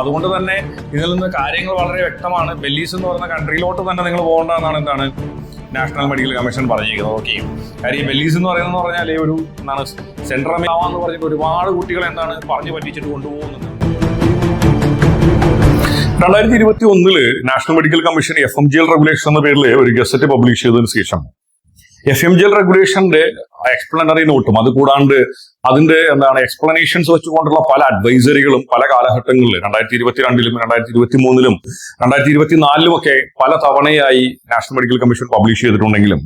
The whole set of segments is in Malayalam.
അതുകൊണ്ട് തന്നെ ഇതിൽ നിന്ന് കാര്യങ്ങൾ വളരെ വ്യക്തമാണ്. ബെല്ലീസ് എന്ന് പറയുന്ന കൺട്രിയിലോട്ട് തന്നെ നിങ്ങൾ പോകേണ്ടതെന്നാണ് എന്താണ് നാഷണൽ മെഡിക്കൽ കമ്മീഷൻ പറഞ്ഞിരിക്കുന്നത്. ഓക്കെ, കാര്യം ഈ ബെല്ലീസ് എന്ന് പറഞ്ഞാൽ ഒരു എന്താണ് സെൻട്രൽ ആവാന്ന് പറഞ്ഞിട്ട് ഒരുപാട് കുട്ടികളെ എന്താണ് പറഞ്ഞു പറ്റിച്ചിട്ട് കൊണ്ടുപോകുന്നുണ്ട്. 2021 national medical commission FMGL regulation എന്ന പേരിൽ ഒരു ഗസറ്റ് പബ്ലിഷ് ചെയ്തതിനു ശേഷം FMGL റെഗുലേഷന്റെ എക്സ്പ്ലനറി നോട്ടും അതുകൂടാണ്ട് അതിന്റെ എക്സ്പ്ലനേഷൻസ് വെച്ചുകൊണ്ടുള്ള പല അഡ്വൈസറികളും പല കാലഘട്ടങ്ങളിൽ 2022 2023 2024 ഒക്കെ പല തവണയായി നാഷണൽ മെഡിക്കൽ കമ്മീഷൻ പബ്ലിഷ് ചെയ്തിട്ടുണ്ടെങ്കിലും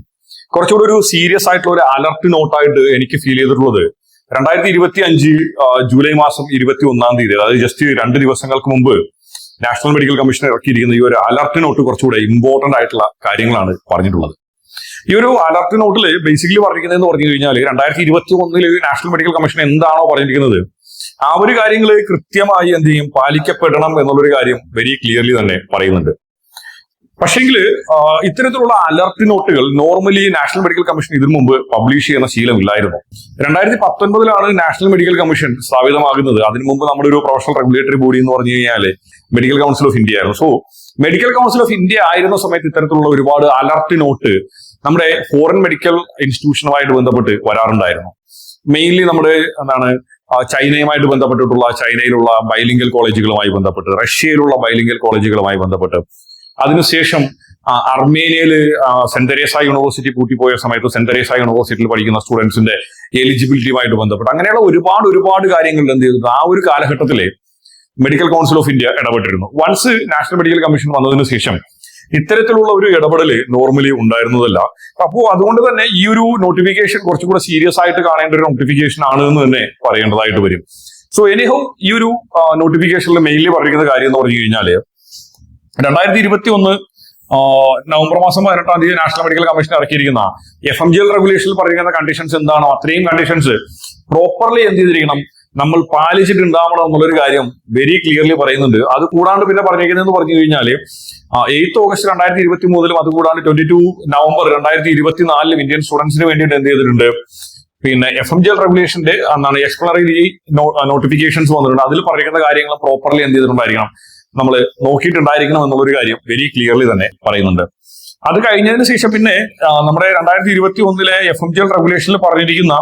കുറച്ചുകൂടി ഒരു സീരിയസ് ആയിട്ടുള്ള ഒരു അലർട്ട് നോട്ടായിട്ട് എനിക്ക് ഫീൽ ചെയ്തിട്ടുള്ളത് 2025 ജൂലൈ മാസം 21 അതായത് ജസ്റ്റ് 2 ദിവസങ്ങൾക്ക് മുമ്പ് നാഷണൽ മെഡിക്കൽ കമ്മീഷൻ ഇറക്കിയിരിക്കുന്ന ഈ ഒരു അലർട്ട് നോട്ട് കുറച്ചുകൂടെ ഇമ്പോർട്ടന്റ് ആയിട്ടുള്ള കാര്യങ്ങളാണ് പറഞ്ഞിട്ടുള്ളത്. ഈ ഒരു അലർട്ട് നോട്ടിൽ ബേസിക്കലി പറഞ്ഞിരിക്കുന്നതെന്ന് പറഞ്ഞു കഴിഞ്ഞാൽ 2021 നാഷണൽ മെഡിക്കൽ കമ്മീഷൻ എന്താണോ പറഞ്ഞിരിക്കുന്നത് ആ ഒരു കാര്യങ്ങൾ കൃത്യമായി എന്ത് ചെയ്യും പാലിക്കപ്പെടണം എന്നുള്ളൊരു കാര്യം വെരി ക്ലിയർലി തന്നെ പറയുന്നുണ്ട്. പക്ഷെങ്കിൽ ഇത്തരത്തിലുള്ള അലർട്ട് നോട്ടുകൾ നോർമലി നാഷണൽ മെഡിക്കൽ കമ്മീഷൻ ഇതിനു മുമ്പ് പബ്ലിഷ് ചെയ്യുന്ന ശീലമില്ലായിരുന്നു. 2019 നാഷണൽ മെഡിക്കൽ കമ്മീഷൻ സ്ഥാപിതമാകുന്നത്. അതിനു മുമ്പ് നമ്മുടെ ഒരു പ്രൊഫഷണൽ റെഗുലേറ്ററി ബോഡി എന്ന് പറഞ്ഞു കഴിഞ്ഞാൽ മെഡിക്കൽ കൗൺസിൽ ഓഫ് ഇന്ത്യ ആയിരുന്നു. So medical council of India ആയിരുന്ന സമയത്ത് ഇത്തരത്തിലുള്ള ഒരുപാട് അലർട്ട് നോട്ട് നമ്മുടെ ഫോറിൻ മെഡിക്കൽ ഇൻസ്റ്റിറ്റ്യൂഷനുമായിട്ട് ബന്ധപ്പെട്ട് വരാറുണ്ടായിരുന്നു. മെയിൻലി നമ്മുടെ ചൈനയുമായിട്ട് ബന്ധപ്പെട്ടിട്ടുള്ള ചൈനയിലുള്ള ബൈലിംഗൽ കോളേജുകളുമായി ബന്ധപ്പെട്ട്, റഷ്യയിലുള്ള ബൈലിംഗൽ കോളേജുകളുമായി ബന്ധപ്പെട്ട്, അതിനുശേഷം അർമേനിയയില് സെന്റ് തെരേസ യൂണിവേഴ്സിറ്റി പൂട്ടിപ്പോയ സമയത്ത് സെന്റ് തെരേസ യൂണിവേഴ്സിറ്റിയിൽ പഠിക്കുന്ന സ്റ്റുഡൻസിന്റെ എലിജിബിലിറ്റിയുമായിട്ട് ബന്ധപ്പെട്ട് അങ്ങനെയുള്ള ഒരുപാട് കാര്യങ്ങളിൽ എന്ത് ചെയ്തു ആ ഒരു കാലഘട്ടത്തിലെ മെഡിക്കൽ കൗൺസിൽ ഓഫ് ഇന്ത്യ ഇടപെട്ടിരുന്നു. വൺസ് നാഷണൽ മെഡിക്കൽ കമ്മീഷൻ വന്നതിന് ശേഷം ഇത്തരത്തിലുള്ള ഒരു ഇടപെടല് നോർമലി ഉണ്ടായിരുന്നതല്ല. അപ്പോൾ അതുകൊണ്ട് തന്നെ ഈ ഒരു നോട്ടിഫിക്കേഷൻ കുറച്ചുകൂടെ സീരിയസ് ആയിട്ട് കാണേണ്ട ഒരു നോട്ടിഫിക്കേഷൻ ആണ് എന്ന് തന്നെ പറയേണ്ടതായിട്ട് വരും. സോ എനിഹോ ഈ ഒരു നോട്ടിഫിക്കേഷനിൽ മെയിൻലി പറഞ്ഞിരിക്കുന്ന കാര്യം എന്ന് പറഞ്ഞു കഴിഞ്ഞാല് 2021 നവംബർ മാസം 18 നാഷണൽ മെഡിക്കൽ കമ്മീഷൻ ഇറക്കിയിരിക്കുന്ന FMGL റെഗുലേഷനിൽ പറഞ്ഞിരിക്കുന്ന കണ്ടീഷൻസ് എന്താണോ അത്രയും കണ്ടീഷൻസ് പ്രോപ്പർലി എന്ത് ചെയ്തിരിക്കണം നമ്മൾ പാലിച്ചിട്ടുണ്ടാവണം എന്നുള്ളൊരു കാര്യം വെരി ക്ലിയർലി പറയുന്നുണ്ട്. അത് കൂടാണ്ട് പിന്നെ പറഞ്ഞിരിക്കുന്നതെന്ന് പറഞ്ഞു കഴിഞ്ഞാൽ 8 ഓഗസ്റ്റ് 2023 അതുകൂടാണ്ട് 22 നവംബർ 2024 ഇന്ത്യൻ സ്റ്റുഡൻസിന് വേണ്ടിയിട്ട് എന്ത് ചെയ്തിട്ടുണ്ട് പിന്നെ FMGL റെഗുലേഷന്റെ എക്സ്പ്ലനറി നോട്ടിഫിക്കേഷൻസ് വന്നിട്ടുണ്ട്. അതിൽ പറഞ്ഞിരിക്കുന്ന കാര്യങ്ങൾ പ്രോപ്പർലി എന്ത് ചെയ്തിട്ടുണ്ടായിരിക്കണം നമ്മൾ നോക്കിയിട്ടുണ്ടായിരിക്കണം എന്നുള്ളൊരു കാര്യം വെരി ക്ലിയർലി തന്നെ പറയുന്നുണ്ട്. അത് കഴിഞ്ഞതിന് ശേഷം പിന്നെ നമ്മുടെ 2021 FMGL റെഗുലേഷനിൽ പറഞ്ഞിരിക്കുന്ന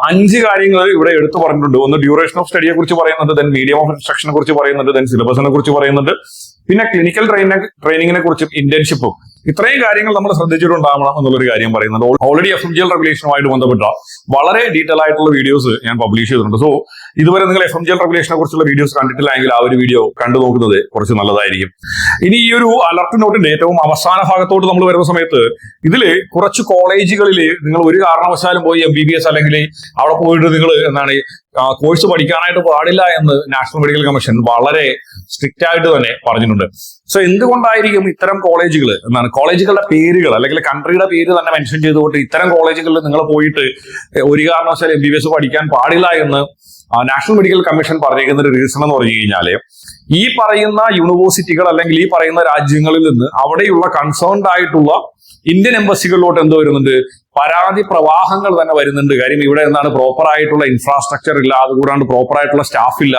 5 കാര്യങ്ങൾ ഇവിടെ എടുത്തു പറഞ്ഞിട്ടുണ്ട്. ഒന്ന് ഡ്യൂറേഷൻ ഓഫ് സ്റ്റഡിയെ കുറിച്ച് പറയുന്നുണ്ട്, ദെൻ മീഡിയം ഓഫ് ഇൻസ്ട്രക്ഷനെ കുറിച്ച് പറയുന്നുണ്ട്, ദെൻ സിലബസിനെ കുറിച്ച് പറയുന്നുണ്ട്, പിന്നെ ക്ലിനിക്കൽ ട്രെയിനിങ്ങിനെ കുറിച്ചും ഇന്റേൺഷിപ്പും. ഇത്രയും കാര്യങ്ങൾ നമ്മൾ ശ്രദ്ധിച്ചിട്ടുണ്ടാവണം എന്നുള്ളൊരു കാര്യം പറയുന്നുണ്ട്. ഓൾറെഡി FMGL റെഗുലേഷനുമായിട്ട് ബന്ധപ്പെട്ട വളരെ ഡീറ്റെയിൽ ആയിട്ടുള്ള വീഡിയോസ് ഞാൻ പബ്ലിഷ് ചെയ്തിട്ടുണ്ട്. സോ ഇതുവരെ നിങ്ങൾ FMGL റെഗുലേഷനെ കുറിച്ചുള്ള വീഡിയോസ് കണ്ടിട്ടില്ലെങ്കിൽ ആ ഒരു വീഡിയോ കണ്ടു നോക്കുന്നത് കുറച്ച് നല്ലതായിരിക്കും. ഇനി ഈ ഒരു അലർട്ട് നോട്ടിന്റെ ഏറ്റവും അവസാന ഭാഗത്തോട്ട് നമ്മൾ വരുന്ന സമയത്ത് ഇതില് കുറച്ച് കോളേജുകളിൽ നിങ്ങൾ ഒരു കാരണവശാലും പോയി MBBS അല്ലെങ്കിൽ അവിടെ പോയിട്ട് നിങ്ങൾ കോഴ്സ് പഠിക്കാനായിട്ട് പാടില്ല എന്ന് നാഷണൽ മെഡിക്കൽ കമ്മീഷൻ വളരെ സ്ട്രിക്റ്റ് ആയിട്ട് തന്നെ പറഞ്ഞിട്ടുണ്ട്. സോ എന്തുകൊണ്ടായിരിക്കും ഇത്തരം കോളേജുകൾ കോളേജുകളുടെ പേരുകൾ അല്ലെങ്കിൽ കൺട്രിയുടെ പേര് തന്നെ മെൻഷൻ ചെയ്തുകൊണ്ട് ഇത്തരം കോളേജുകളിൽ നിങ്ങൾ പോയിട്ട് ഒരു കാരണവശാലും MBBS പഠിക്കാൻ പാടില്ല എന്ന് നാഷണൽ മെഡിക്കൽ കമ്മീഷൻ പറഞ്ഞിരിക്കുന്ന ഒരു റീസൺ എന്ന് പറഞ്ഞു കഴിഞ്ഞാല് ഈ പറയുന്ന യൂണിവേഴ്സിറ്റികൾ അല്ലെങ്കിൽ ഈ പറയുന്ന രാജ്യങ്ങളിൽ നിന്ന് അവിടെയുള്ള കൺസേൺഡ് ആയിട്ടുള്ള ഇന്ത്യൻ എംബസികളിലോട്ട് എന്ത് വരുന്നുണ്ട് പരാതി പ്രവാഹങ്ങൾ തന്നെ വരുന്നുണ്ട്. കാര്യം ഇവിടെ പ്രോപ്പർ ആയിട്ടുള്ള ഇൻഫ്രാസ്ട്രക്ചർ ഇല്ല, അതുകൂടാണ്ട് പ്രോപ്പർ ആയിട്ടുള്ള സ്റ്റാഫ് ഇല്ല,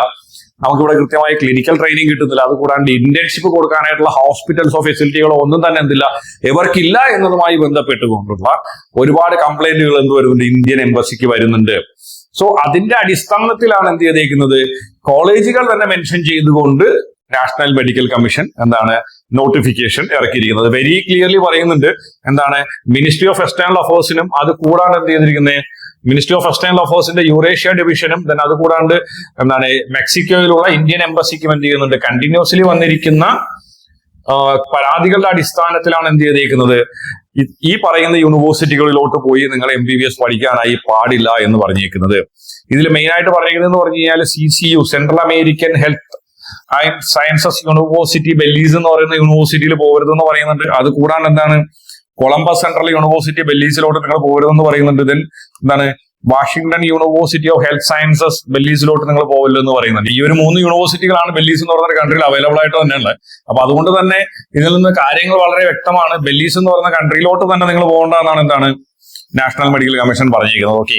നമുക്കിവിടെ കൃത്യമായി ക്ലിനിക്കൽ ട്രെയിനിങ് കിട്ടുന്നില്ല, അതുകൂടാണ്ട് ഇന്റേൺഷിപ്പ് കൊടുക്കാനായിട്ടുള്ള ഹോസ്പിറ്റൽസോ ഫെസിലിറ്റികളോ ഒന്നും തന്നെ എന്തില്ല ഇവർക്കില്ല എന്നതുമായി ബന്ധപ്പെട്ടുകൊണ്ടുള്ള ഒരുപാട് കംപ്ലൈന്റുകൾ എന്ത് വരുന്നുണ്ട് ഇന്ത്യൻ എംബസിക്ക് വരുന്നുണ്ട്. സോ അതിന്റെ അടിസ്ഥാനത്തിലാണ് എന്ത് ചെയ്തേക്കുന്നത് കോളേജുകൾ തന്നെ മെൻഷൻ ചെയ്തുകൊണ്ട് നാഷണൽ മെഡിക്കൽ കമ്മീഷൻ നോട്ടിഫിക്കേഷൻ ഇറക്കിയിരിക്കുന്നത്. വെരി ക്ലിയർലി പറയുന്നുണ്ട് മിനിസ്ട്രി ഓഫ് എക്സ്റ്റേണൽ അഫയേഴ്സിനും അത് കൂടാണ്ട് എന്ത് ചെയ്തിരിക്കുന്നത് മിനിസ്ട്രി ഓഫ് എക്സ്റ്റേണൽ അഫയേഴ്സിന്റെ യൂറേഷ്യ ഡിവിഷനും അത് കൂടാണ്ട് മെക്സിക്കോയിലുള്ള ഇന്ത്യൻ എംബസിക്കും എന്ത് ചെയ്യുന്നുണ്ട് കണ്ടിന്യൂസ്ലി വന്നിരിക്കുന്ന പരാതികളുടെ അടിസ്ഥാനത്തിലാണ് എന്ത് ചെയ്തേക്കുന്നത് ഈ പറയുന്ന യൂണിവേഴ്സിറ്റികളിലോട്ട് പോയി നിങ്ങൾ MBBS പഠിക്കാനായി പാടില്ല എന്ന് പറഞ്ഞേക്കുന്നത്. ഇതിൽ മെയിൻ ആയിട്ട് പറഞ്ഞിരിക്കുന്നത് പറഞ്ഞു കഴിഞ്ഞാൽ CCU central American health and sciences university bellies എന്ന് പറയുന്ന യൂണിവേഴ്സിറ്റിയിൽ പോകരുതെന്ന് പറയുന്നുണ്ട്. അത് കൂടാണ്ട് കൊളംബസ് സെൻട്രൽ യൂണിവേഴ്സിറ്റി ബെല്ലീസിലോട്ട് നിങ്ങൾ പോകരുതെന്ന് പറയുന്നുണ്ട്. Then Washington University of Health Sciences ബെല്ലീസിലോട്ട് നിങ്ങൾ പോകില്ലെന്ന് പറയുന്നുണ്ട്. ഈ ഒരു 3 യൂണിവേഴ്സിറ്റികളാണ് ബെല്ലീസ് എന്ന് പറയുന്ന കൺട്രിയിൽ അവൈലബിൾ ആയിട്ട് തന്നെയുള്ളത്. അപ്പൊ അതുകൊണ്ട് തന്നെ ഇതിൽ നിന്ന് കാര്യങ്ങൾ വളരെ വ്യക്തമാണ്. ബെല്ലീസ് എന്ന് പറയുന്ന കൺട്രിയിലോട്ട് തന്നെ നിങ്ങൾ പോകേണ്ടതെന്നാണ് നാഷണൽ മെഡിക്കൽ കമ്മീഷൻ പറഞ്ഞിരിക്കുന്നത്. ഓക്കെ,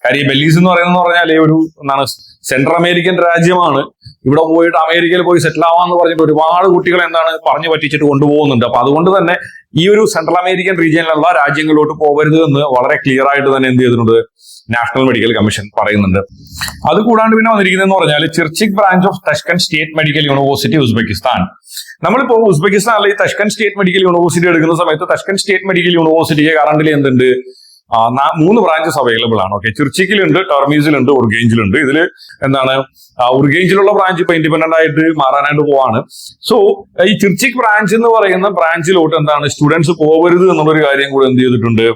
കാര്യം ഈ ബെല്ലീസ് എന്ന് പറഞ്ഞാൽ ഒരു എന്താണ് സെൻട്രൽ അമേരിക്കൻ രാജ്യമാണ്. ഇവിടെ പോയിട്ട് അമേരിക്കയിൽ പോയി സെറ്റിൽ ആവാന്ന് പറഞ്ഞിട്ട് ഒരുപാട് കുട്ടികൾ എന്താണ് പറഞ്ഞു പറ്റിച്ചിട്ട് കൊണ്ടുപോകുന്നുണ്ട്. അപ്പൊ അതുകൊണ്ട് തന്നെ ഈ ഒരു സെൻട്രൽ അമേരിക്കൻ റീജിയനിലുള്ള രാജ്യങ്ങളിലോട്ട് പോകരുത് എന്ന് വളരെ ക്ലിയർ ആയിട്ട് തന്നെ എന്ത് ചെയ്തിട്ടുണ്ട്, നാഷണൽ മെഡിക്കൽ കമ്മീഷൻ പറയുന്നുണ്ട്. അത് കൂടാണ്ട് പിന്നെ വന്നിരിക്കുന്നതെന്ന് പറഞ്ഞാൽ Chirchik branch of Tashkent State Medical University Uzbekistan. നമ്മളിപ്പോ ഉസ്ബെക്കിസ്ഥാനിലെ ഈ തഷ്കൻ സ്റ്റേറ്റ് മെഡിക്കൽ യൂണിവേഴ്സിറ്റി എടുക്കുന്ന സമയത്ത് തഷ്കൻ സ്റ്റേറ്റ് മെഡിക്കൽ യൂണിവേഴ്സിറ്റിക്ക് കറണ്ടിൽ എന്തുണ്ട്, 3 ബ്രാഞ്ചസ് അവൈലബിൾ ആണ്. ഓക്കെ, ചിർച്ചിക്കിലുണ്ട്, ടർമീസിലുണ്ട്, ഉർഗേഞ്ചിലുണ്ട്. ഇതിൽ എന്താണ് ഉർഗേഞ്ചിലുള്ള ബ്രാഞ്ച് ഇപ്പൊ ഇൻഡിപെൻഡന്റ് ആയിട്ട് മാറാനായിട്ട് പോവാണ്. സോ ഈ ചിർച്ചിക് ബ്രാഞ്ച് എന്ന് പറയുന്ന ബ്രാഞ്ചിലോട്ട് എന്താണ് സ്റ്റുഡൻസ് പോകരുത് എന്നുള്ളൊരു കാര്യം കൂടെ എന്ത് ചെയ്തിട്ടുണ്ട്,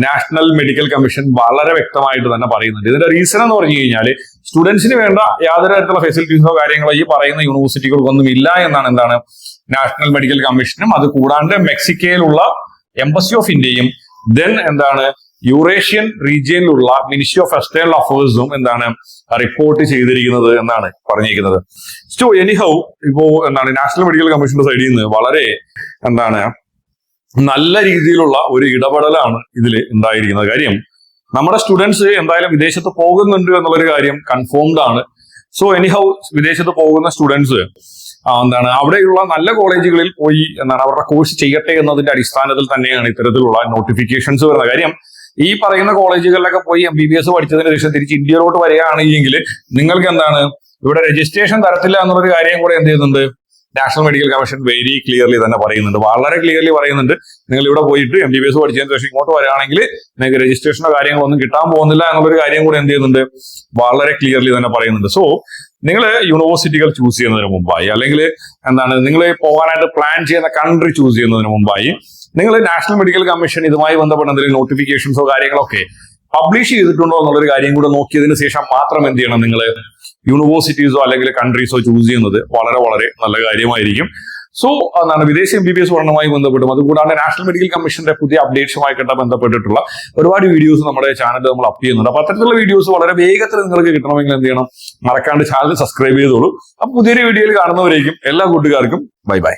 നാഷണൽ മെഡിക്കൽ കമ്മീഷൻ വളരെ വ്യക്തമായിട്ട് തന്നെ പറയുന്നുണ്ട്. ഇതിന്റെ റീസൺ എന്ന് പറഞ്ഞു കഴിഞ്ഞാൽ സ്റ്റുഡൻസിന് വേണ്ട യാതൊരു തരത്തിലുള്ള ഫെസിലിറ്റീസോ കാര്യങ്ങളോ ഈ പറയുന്ന യൂണിവേഴ്സിറ്റികൾക്കൊന്നും ഇല്ല എന്നാണ് എന്താണ് നാഷണൽ മെഡിക്കൽ കമ്മീഷനും അത് കൂടാണ്ട് മെക്സിക്കോയിലുള്ള എംബസി ഓഫ് ഇന്ത്യയും ദെൻ എന്താണ് യൂറേഷ്യൻ റീജിയനിലുള്ള മിനിസ്ട്രി ഓഫ് എക്സ്റ്റേണൽ അഫയേഴ്സും എന്താണ് റിപ്പോർട്ട് ചെയ്തിരിക്കുന്നത് എന്നാണ് പറഞ്ഞിരിക്കുന്നത്. സോ എനിഹൗ ഇപ്പോ എന്താണ് നാഷണൽ മെഡിക്കൽ കമ്മീഷന്റെ സൈഡിൽ നിന്ന് വളരെ എന്താണ് നല്ല രീതിയിലുള്ള ഒരു ഇടപെടലാണ് ഇതിൽ ഉണ്ടായിരിക്കുന്നത്. കാര്യം നമ്മുടെ സ്റ്റുഡൻസ് എന്തായാലും വിദേശത്ത് പോകുന്നുണ്ട് എന്നുള്ളൊരു കാര്യം കൺഫേംഡ് ആണ്. സോ എനിഹൗ വിദേശത്ത് പോകുന്ന സ്റ്റുഡൻസ് എന്താണ് അവിടെയുള്ള നല്ല കോളേജുകളിൽ പോയി എന്താണ് അവരുടെ കോഴ്സ് ചെയ്യട്ടെ എന്നതിന്റെ അടിസ്ഥാനത്തിൽ തന്നെയാണ് ഇത്തരത്തിലുള്ള നോട്ടിഫിക്കേഷൻസ് വരുന്നത്. കാര്യം ഈ പറയുന്ന കോളേജുകളിലൊക്കെ പോയി MBBS പഠിച്ചതിന് ശേഷം തിരിച്ച് ഇന്ത്യയിലോട്ട് വരികയാണെങ്കിൽ നിങ്ങൾക്ക് എന്താണ് ഇവിടെ രജിസ്ട്രേഷൻ തരത്തില്ല എന്നുള്ളൊരു കാര്യം കൂടെ എന്ത് ചെയ്യുന്നുണ്ട്, national medical commission very clearly തന്നെ പറയുന്നുണ്ട്, വളരെ ക്ലിയർലി പറയുന്നുണ്ട്. നിങ്ങൾ ഇവിടെ പോയിട്ട് MBBS പഠിച്ചതിന് ശേഷം ഇങ്ങോട്ട് വരികയാണെങ്കിൽ നിങ്ങൾക്ക് രജിസ്ട്രേഷനോ കാര്യങ്ങളൊന്നും കിട്ടാൻ പോകുന്നില്ല എന്നുള്ളൊരു കാര്യം കൂടെ എന്ത് ചെയ്യുന്നുണ്ട്, വളരെ ക്ലിയർലി തന്നെ പറയുന്നുണ്ട്. സോ നിങ്ങൾ യൂണിവേഴ്സിറ്റികൾ ചൂസ് ചെയ്യുന്നതിന് മുമ്പായി അല്ലെങ്കിൽ എന്താണ് നിങ്ങൾ പോകാനായിട്ട് പ്ലാൻ ചെയ്യുന്ന കൺട്രി ചൂസ് ചെയ്യുന്നതിന് മുമ്പായി നിങ്ങൾ നാഷണൽ മെഡിക്കൽ കമ്മീഷൻ ഇതുമായി ബന്ധപ്പെട്ട എന്തെങ്കിലും നോട്ടിഫിക്കേഷൻസോ കാര്യങ്ങളൊക്കെ പബ്ലിഷ് ചെയ്തിട്ടുണ്ടോ എന്നുള്ളൊരു കാര്യം കൂടെ നോക്കിയതിന് ശേഷം മാത്രം എന്ത് ചെയ്യണം, നിങ്ങൾ യൂണിവേഴ്സിറ്റീസോ അല്ലെങ്കിൽ കൺട്രീസോ ചൂസ് ചെയ്യുന്നത് വളരെ വളരെ നല്ല കാര്യമായിരിക്കും. സോ എന്താണ് വിദേശ MBBS പഠനവുമായി ബന്ധപ്പെട്ടും അതുകൂടാണ്ട് നാഷണൽ മെഡിക്കൽ കമ്മീഷന്റെ പുതിയ അപ്ഡേറ്റ്സുമായിട്ട് ബന്ധപ്പെട്ടിട്ടുള്ള ഒരുപാട് വീഡിയോസ് നമ്മുടെ ചാനലിൽ നമ്മൾ അപ്പ് ചെയ്യുന്നുണ്ട്. അപ്പൊ അത്തരത്തിലുള്ള വീഡിയോസ് വളരെ വേഗത്തിൽ നിങ്ങൾക്ക് കിട്ടണമെങ്കിൽ എന്ത് ചെയ്യണം, മറക്കാണ്ട് ചാനൽ സബ്സ്ക്രൈബ് ചെയ്തോളൂ. അപ്പൊ പുതിയൊരു വീഡിയോയിൽ കാണുന്നവരേക്കും എല്ലാ കൂട്ടുകാർക്കും ബൈ ബൈ.